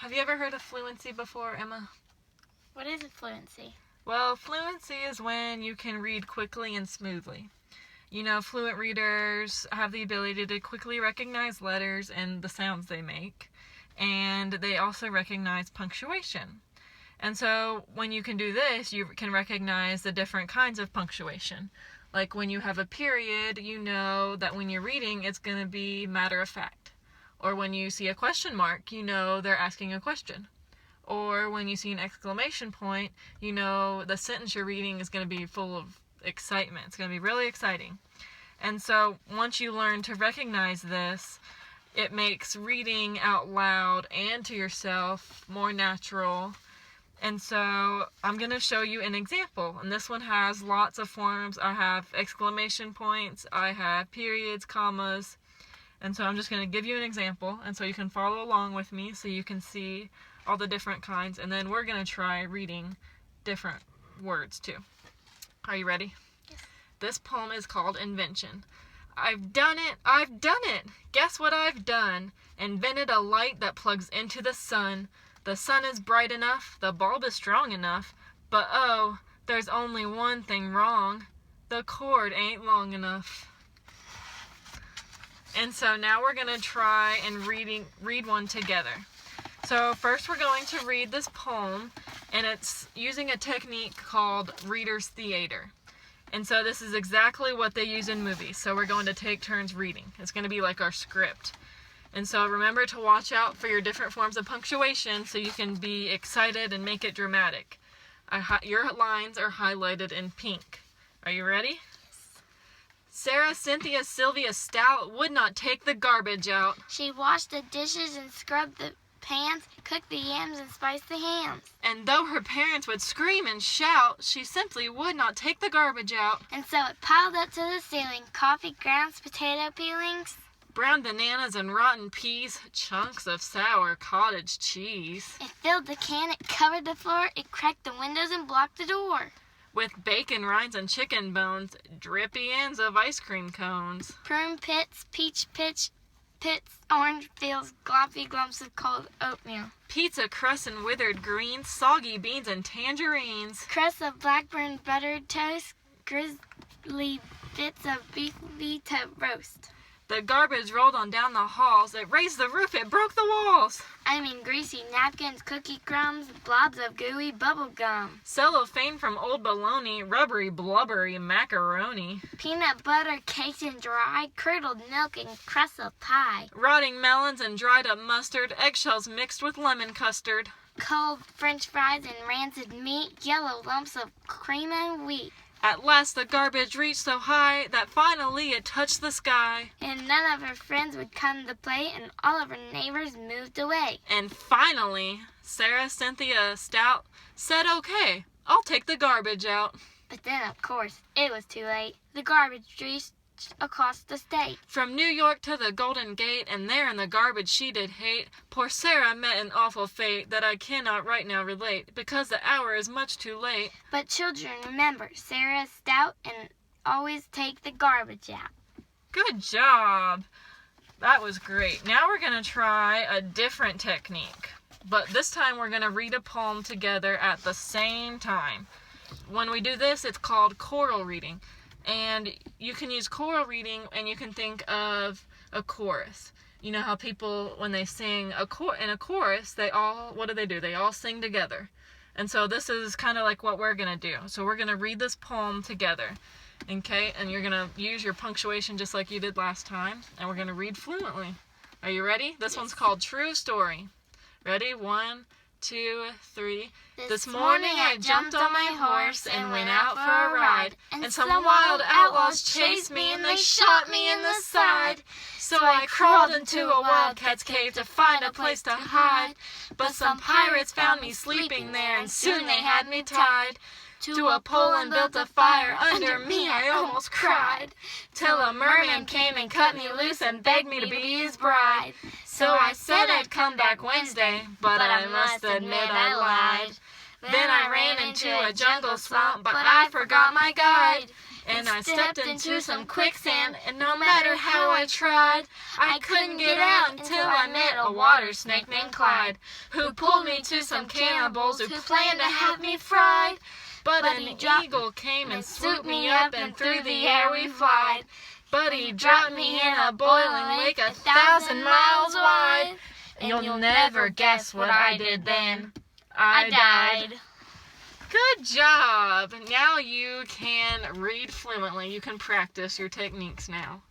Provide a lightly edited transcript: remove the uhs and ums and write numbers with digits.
Have you ever heard of fluency before, Emma? What is a fluency? Well, fluency is when you can read quickly and smoothly. You know, fluent readers have the ability to quickly recognize letters and the sounds they make, and they also recognize punctuation. And so when you can do this, you can recognize the different kinds of punctuation. Like when you have a period, you know that when you're reading, it's going to be matter of fact. Or when you see a question mark, you know they're asking a question. Or when you see an exclamation point, you know the sentence you're reading is going to be full of excitement. It's going to be really exciting. And so once you learn to recognize this, it makes reading out loud and to yourself more natural. And so I'm going to show you an example. And this one has lots of forms. I have exclamation points. I have periods, commas. And so I'm just going to give you an example. And so you can follow along with me so you can see all the different kinds. And then we're going to try reading different words too. Are you ready? Yes. This poem is called Invention. I've done it! I've done it! Guess what I've done? Invented a light that plugs into the sun. The sun is bright enough, the bulb is strong enough, but oh, there's only one thing wrong. The cord ain't long enough. And so now we're going to try and read one together. So first we're going to read this poem, and it's using a technique called reader's theater. And so this is exactly what they use in movies. So we're going to take turns reading. It's going to be like our script. And so remember to watch out for your different forms of punctuation so you can be excited and make it dramatic. Your lines are highlighted in pink. Are you ready? Yes. Sarah, Cynthia, Sylvia, Stout would not take the garbage out. She washed the dishes and scrubbed the pans, cooked the yams and spiced the hams. And though her parents would scream and shout, she simply would not take the garbage out. And so it piled up to the ceiling, coffee grounds, potato peelings, brown bananas and rotten peas, chunks of sour cottage cheese. It filled the can, it covered the floor, it cracked the windows and blocked the door. With bacon rinds and chicken bones, drippy ends of ice cream cones. Prune pits, peach pits, orange fields, gloppy glumps of cold oatmeal. Pizza crusts and withered greens, soggy beans and tangerines. Crusts of blackburn buttered toast, grizzly bits of beefy to roast. The garbage rolled on down the halls. It raised the roof. It broke the walls. I mean greasy napkins, cookie crumbs, blobs of gooey bubble gum. Cellophane from old bologna, rubbery, blubbery macaroni. Peanut butter caked and dry, curdled milk and crust of pie. Rotting melons and dried up mustard, eggshells mixed with lemon custard. Cold French fries and rancid meat, yellow lumps of cream and wheat. At last the garbage reached so high that finally it touched the sky. And none of her friends would come to play, and all of her neighbors moved away. And finally, Sarah, Cynthia, Stout said, "Okay, I'll take the garbage out." But then, of course, it was too late. The garbage reached across the state. From New York to the Golden Gate, and there in the garbage she did hate. Poor Sarah met an awful fate that I cannot right now relate, because the hour is much too late. But children, remember, Sarah's stout, and always take the garbage out. Good job! That was great. Now we're going to try a different technique. But this time we're going to read a poem together at the same time. When we do this, it's called choral reading. And you can use choral reading and you can think of a chorus. You know how people, when they sing in a chorus, what do? They all sing together. And so this is kind of like what we're going to do. So we're going to read this poem together. Okay? And you're going to use your punctuation just like you did last time. And we're going to read fluently. Are you ready? This one's called True Story. Ready? 1, 2, 3. This morning I jumped on my horse and went out for a ride. And some wild outlaws chased me and they shot me in the side. So I crawled into a wildcat's cave to find a place to hide. But some pirates found me sleeping there and soon they had me tied to a pole and built a fire. Under me I almost cried, till a merman came and cut me loose and begged me to be his bride. So I said I'd come back Wednesday, but I must admit I lied. Then I ran into a jungle swamp, but I forgot my guide. and I stepped into some quicksand, and no matter how I tried, I couldn't get out until I met a water snake named Clyde, who pulled me to some cannibals who planned to have me fried. But an eagle came and swooped me up, and through the air we flied. But he dropped me in a boiling lake 1,000 miles wide. You'll never guess what I did then. I died. Good job! Now you can read fluently. You can practice your techniques now.